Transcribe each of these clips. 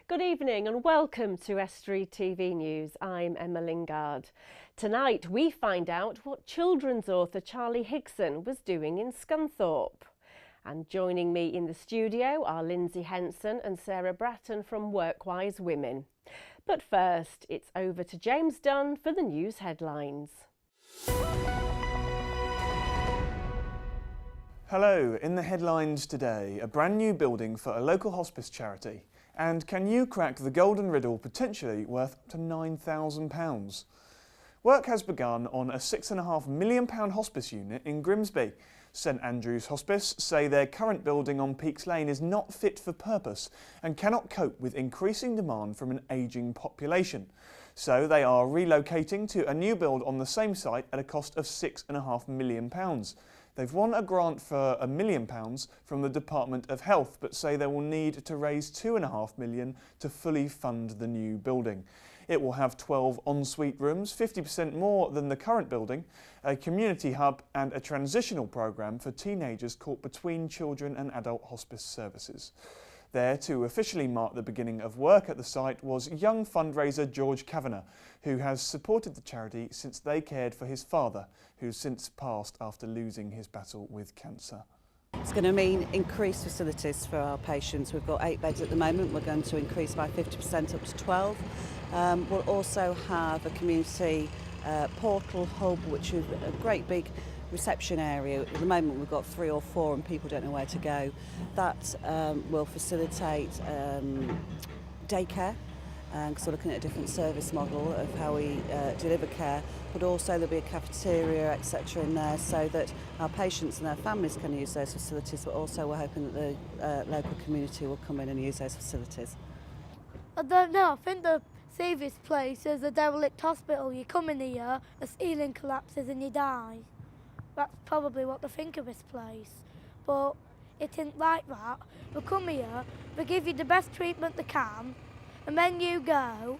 Good evening and welcome to Estuary TV News. I'm Emma Lingard. Tonight we find out what children's author Charlie Higson was doing in Scunthorpe. And joining me in the studio are Lindsay Henson and Sarah Bratton from Workwise Women. But first, it's over to James Dunn for the news headlines. Hello, in the headlines today, a brand new building for a local hospice charity. And can you crack the golden riddle potentially worth up to £9,000? Work has begun on a £6.5 million hospice unit in Grimsby. St Andrew's Hospice say their current building on Peaks Lane is not fit for purpose and cannot cope with increasing demand from an ageing population. So they are relocating to a new build on the same site at a cost of £6.5 million. They've won a grant for £1 million from the Department of Health, but say they will need to raise £2.5 million to fully fund the new building. It will have 12 ensuite rooms, 50% more than the current building, a community hub and a transitional programme for teenagers caught between children and adult hospice services. There to officially mark the beginning of work at the site was young fundraiser George Kavanagh, who has supported the charity since they cared for his father, who's since passed after losing his battle with cancer. It's going to mean increased facilities for our patients. We've got 8 beds at the moment. We're going to increase by 50% up to 12. We'll also have a community portal hub, which is a great big reception area. At the moment we've got 3 or 4 and people don't know where to go. That will facilitate daycare, because we're looking at a different service model of how we deliver care, but also there'll be a cafeteria, etc. in there so that our patients and their families can use those facilities, but also we're hoping that the local community will come in and use those facilities. I don't know, I think the safest place is a derelict hospital. You come in here, the ceiling collapses and you die. That's probably what they think of this place. But it isn't like that. They come here, they give you the best treatment they can, and then you go,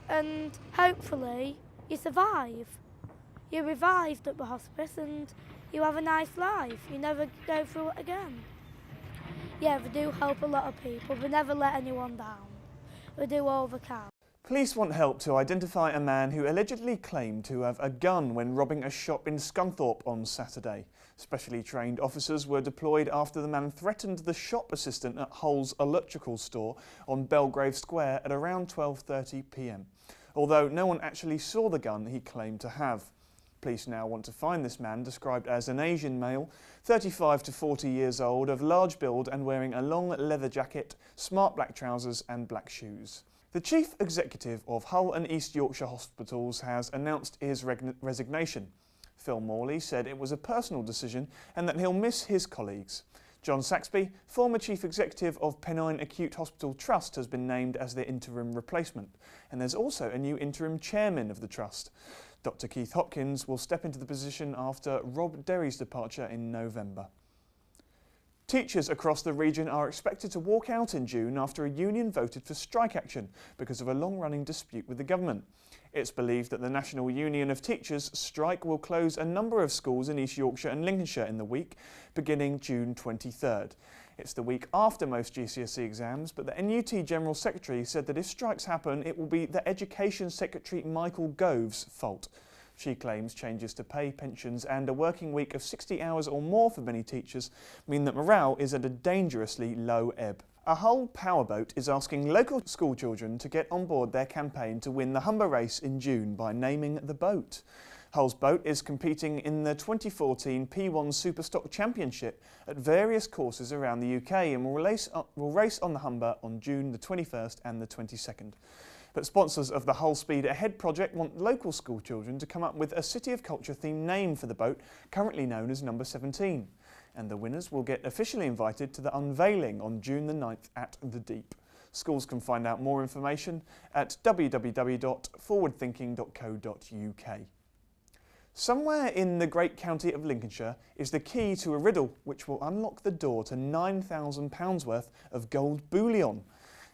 and hopefully you survive. You're revived at the hospice and you have a nice life. You never go through it again. Yeah, they do help a lot of people. They never let anyone down. They do all they can. Police want help to identify a man who allegedly claimed to have a gun when robbing a shop in Scunthorpe on Saturday. Specially trained officers were deployed after the man threatened the shop assistant at Hull's electrical store on Belgrave Square at around 12:30 p.m. Although no one actually saw the gun he claimed to have. Police now want to find this man, described as an Asian male, 35 to 40 years old, of large build and wearing a long leather jacket, smart black trousers and black shoes. The Chief Executive of Hull and East Yorkshire Hospitals has announced his resignation. Phil Morley said it was a personal decision and that he'll miss his colleagues. John Saxby, former Chief Executive of Pennine Acute Hospital Trust, has been named as their interim replacement. And there's also a new interim chairman of the Trust. Dr Keith Hopkins will step into the position after Rob Derry's departure in November. Teachers across the region are expected to walk out in June after a union voted for strike action because of a long-running dispute with the government. It's believed that the National Union of Teachers strike will close a number of schools in East Yorkshire and Lincolnshire in the week, beginning June 23rd. It's the week after most GCSE exams, but the NUT General Secretary said that if strikes happen, it will be the Education Secretary Michael Gove's fault. She claims changes to pay, pensions and a working week of 60 hours or more for many teachers mean that morale is at a dangerously low ebb. A Hull powerboat is asking local school children to get on board their campaign to win the Humber race in June by naming the boat. Hull's boat is competing in the 2014 P1 Superstock Championship at various courses around the UK and will race on the Humber on June the 21st and the 22nd. But sponsors of the Hull Speed Ahead project want local school children to come up with a City of Culture themed name for the boat, currently known as Number 17. And the winners will get officially invited to the unveiling on June the 9th at the Deep. Schools can find out more information at www.forwardthinking.co.uk. Somewhere in the great county of Lincolnshire is the key to a riddle which will unlock the door to £9,000 worth of gold bullion.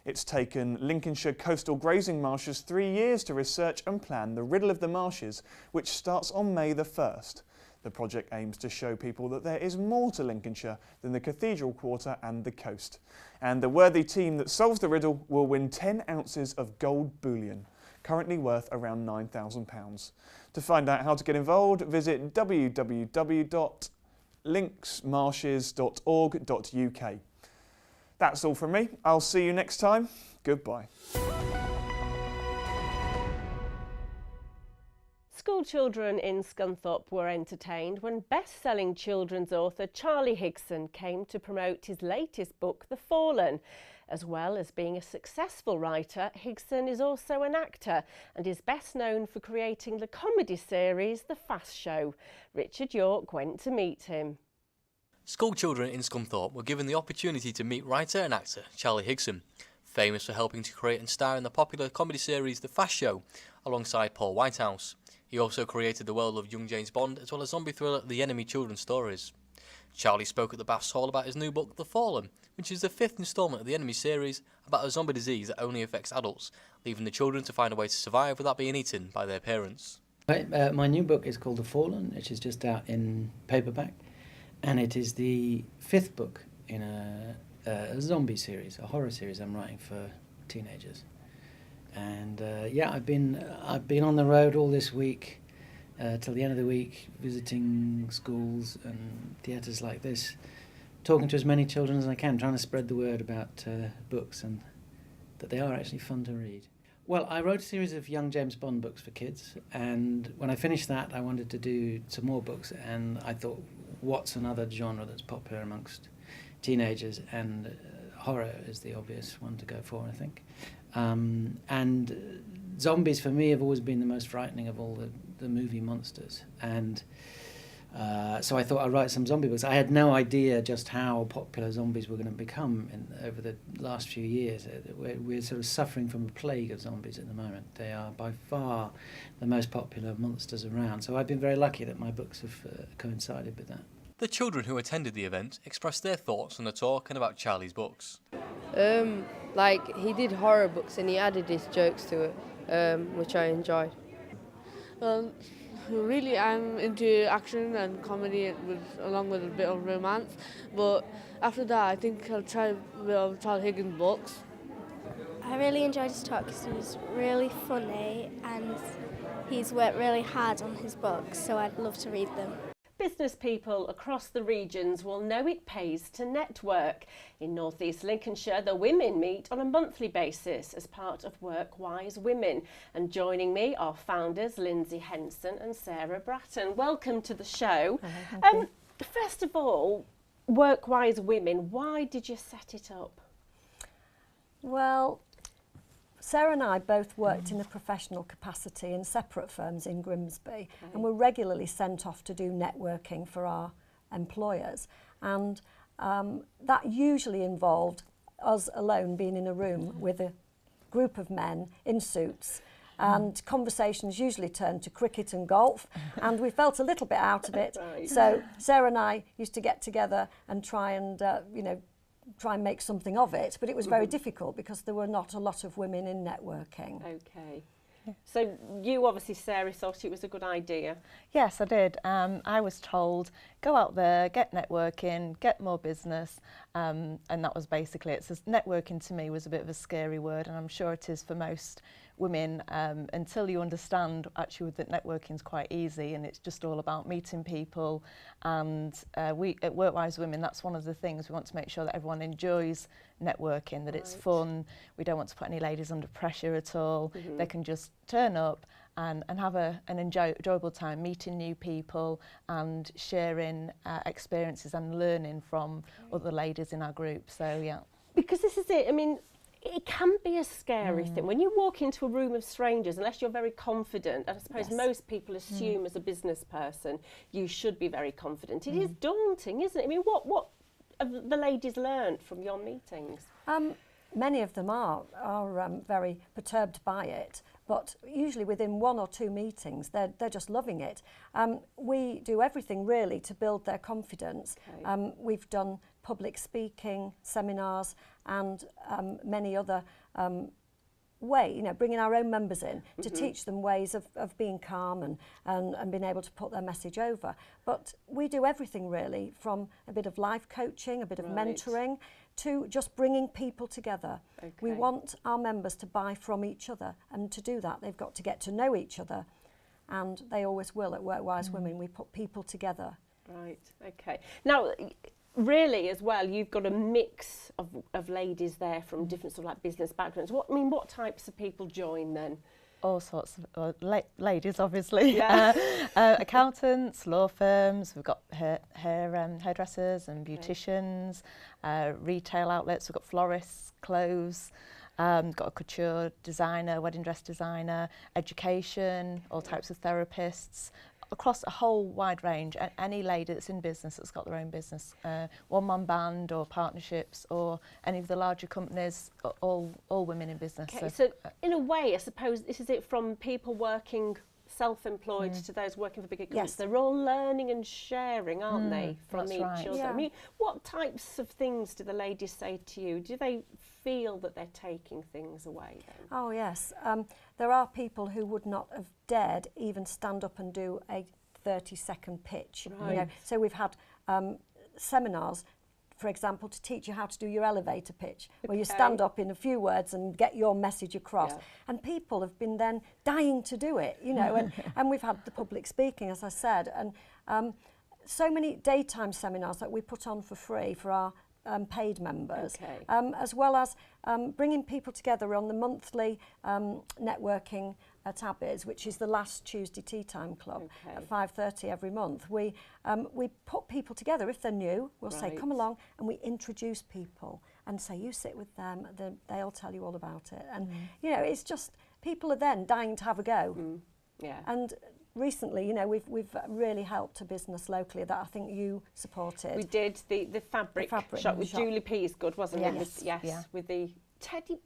It's taken Lincolnshire Coastal Grazing Marshes 3 years to research and plan the Riddle of the Marshes, which starts on May the 1st. The project aims to show people that there is more to Lincolnshire than the Cathedral Quarter and the coast. And the worthy team that solves the riddle will win 10 ounces of gold bullion, currently worth around £9,000. To find out how to get involved, visit www.linksmarshes.org.uk. That's all from me. I'll see you next time. Goodbye. School children in Scunthorpe were entertained when best-selling children's author Charlie Higson came to promote his latest book, The Fallen. As well as being a successful writer, Higson is also an actor and is best known for creating the comedy series The Fast Show. Richard York went to meet him. School children in Scunthorpe were given the opportunity to meet writer and actor Charlie Higson, famous for helping to create and star in the popular comedy series The Fast Show, alongside Paul Whitehouse. He also created the world of young James Bond, as well as zombie thriller The Enemy children's stories. Charlie spoke at the Baths Hall about his new book, The Fallen, which is the 5th instalment of the Enemy series about a zombie disease that only affects adults, leaving the children to find a way to survive without being eaten by their parents. My new book is called The Fallen, which is just out in paperback, and it is the 5th book in a zombie series, a horror series I'm writing for teenagers. And I've been on the road all this week till the end of the week, visiting schools and theatres like this, talking to as many children as I can, trying to spread the word about books and that they are actually fun to read. Well, I wrote a series of young James Bond books for kids, and when I finished that, I wanted to do some more books, and I thought, what's another genre that's popular amongst teenagers? And horror is the obvious one to go for, I think. And zombies for me have always been the most frightening of all the movie monsters, and so I thought I'd write some zombie books. I had no idea just how popular zombies were going to become over the last few years. We're sort of suffering from a plague of zombies at the moment. They are by far the most popular monsters around, so I've been very lucky that my books have coincided with that. The children who attended the event expressed their thoughts on the talk and about Charlie's books. He did horror books and he added his jokes to it, which I enjoyed. Really, I'm into action and comedy along with a bit of romance. But after that, I think I'll try a bit of Charles Higgins' books. I really enjoyed his talk because he was really funny and he's worked really hard on his books, so I'd love to read them. Business people across the regions will know it pays to network. In North East Lincolnshire, the women meet on a monthly basis as part of Workwise Women. And joining me are founders Lindsay Henson and Sarah Bratton. Welcome to the show. First of all, Workwise Women, why did you set it up? Well, Sarah and I both worked in a professional capacity in separate firms in Grimsby, and were regularly sent off to do networking for our employers, and that usually involved us alone being in a room with a group of men in suits, and conversations usually turned to cricket and golf, and we felt a little bit out of it. So Sarah and I used to get together and try and try and make something of it, but it was very difficult because there were not a lot of women in networking. Okay. So you obviously, Sarah, thought it was a good idea. Yes, I did. I was told, go out there, get networking, get more business, and that was basically it. So networking to me was a bit of a scary word, and I'm sure it is for most women, until you understand actually that networking is quite easy and it's just all about meeting people. And we at Workwise Women, that's one of the things we want to make sure that everyone enjoys networking, that it's fun. We don't want to put any ladies under pressure at all. They can just turn up and have an enjoyable time meeting new people and sharing experiences and learning from other ladies in our group. So yeah. Because this is it, I mean, it can be a scary thing. When you walk into a room of strangers, unless you're very confident, and I suppose most people assume as a business person, you should be very confident. It is daunting, isn't it? I mean, what have the ladies learned from your meetings? Many of them are very perturbed by it, but usually within 1 or 2 meetings, they're just loving it. We do everything really to build their confidence. We've done public speaking seminars and many other way, you know, bringing our own members in to teach them ways of being calm and being able to put their message over. But we do everything really, from a bit of life coaching, a bit of mentoring, to just bringing people together. Okay. We want our members to buy from each other, and to do that they've got to get to know each other, and they always will at Workwise Women. We put people together. Right, okay. Now, really as well, you've got a mix of ladies there from different sort of like business backgrounds. What types of people join then? All sorts of ladies, obviously. Yeah. Accountants, law firms. We've got hairdressers and beauticians, retail outlets. We've got florists, clothes. Got a couture designer, wedding dress designer, education, all types of therapists. Across a whole wide range, any lady that's in business that's got their own business, one-man band or partnerships or any of the larger companies, all women in business. Okay, so in a way, I suppose this is it, from people working self-employed to those working for bigger companies. Yes. They're all learning and sharing, aren't they, from that's each right. other? Yeah. I mean, what types of things do the ladies say to you? Do they feel that they're taking things away then? Oh yes, there are people who would not have dared even stand up and do a 30-second pitch. Right. You know, so we've had seminars, for example, to teach you how to do your elevator pitch, where you stand up in a few words and get your message across. Yeah. And people have been then dying to do it, you know, and we've had the public speaking, as I said, and so many daytime seminars that we put on for free for our paid members, Okay. as well as bringing people together on the monthly networking at Abby's, which is the last Tuesday Tea Time Club at 5:30 every month. We put people together. If they're new, we'll say, come along, and we introduce people and say, you sit with them, they'll tell you all about it. And, you know, it's just, people are then dying to have a go. Yeah. And recently, you know, we've really helped a business locally that I think you supported. We did the fabric shop with Julie Peasgood, wasn't it? Yes. Yes, Yeah. with the teddy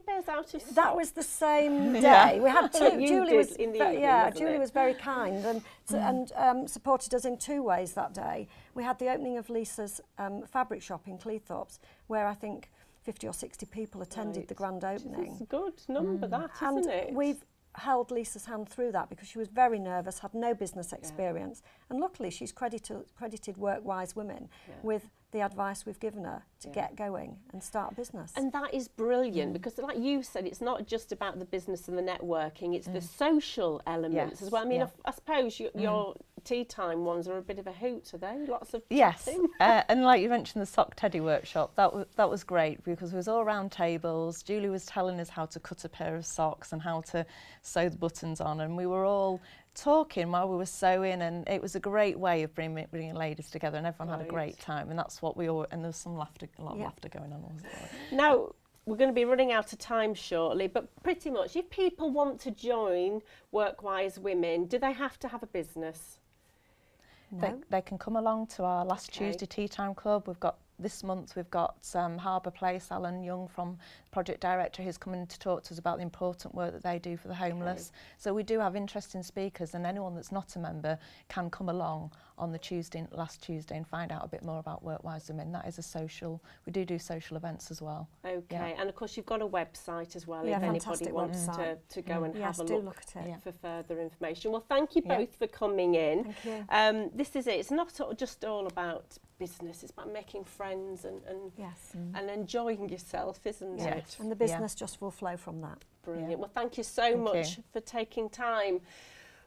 bears out of stock? That was the same day. We had two. You Julie did was in the evening, wasn't Julie it? was very kind and supported us in two ways that day. We had the opening of Lisa's fabric shop in Cleethorpes, where I think 50 or 60 people attended the grand opening. It's a good number, that, And isn't it? we've held Lisa's hand through that because she was very nervous, had no business experience, and luckily she's credited Workwise Women with the advice we've given her to get going and start a business. And that is brilliant because, like you said, it's not just about the business and the networking, it's the social elements as well. I mean, I suppose your tea time ones are a bit of a hoot, are they? Lots of chatting. And like you mentioned, the sock teddy workshop, that was great because it was all round tables. Julie was telling us how to cut a pair of socks and how to sew the buttons on, and we were all talking while we were sewing, and it was a great way of bringing ladies together, and everyone had a great time, and that's what we all, and there was some laughter, a lot of laughter going on. Wasn't there? Now, we're going to be running out of time shortly, but pretty much, if people want to join Workwise Women, do they have to have a business? No. They can come along to our last Tuesday Tea Time Club. This month we've got Harbour Place, Alan Young from Project Director, who's coming to talk to us about the important work that they do for the homeless. So we do have interesting speakers, and anyone that's not a member can come along on the last Tuesday and find out a bit more about Workwise Women. That is a social, we do social events as well. Okay, and of course you've got a website as well, Yeah, if anybody fantastic wants website. to go and Yes, have a do look, look at it. for further information. Well, thank you both for coming in. Thank you. This is it, it's not just all about business, it's about making friends and enjoying yourself, isn't it? And the business just will flow from that. Brilliant. Well, thank you so much for taking time.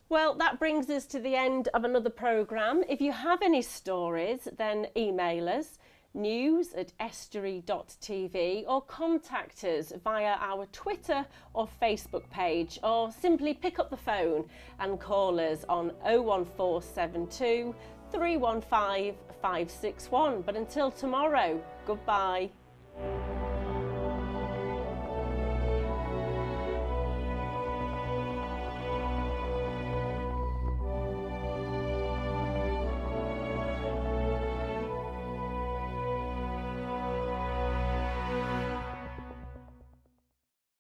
Well, that brings us to the end of another programme. If you have any stories, then email us, news@estuary.tv, or contact us via our Twitter or Facebook page, or simply pick up the phone and call us on 01472 315 561. But until tomorrow, goodbye.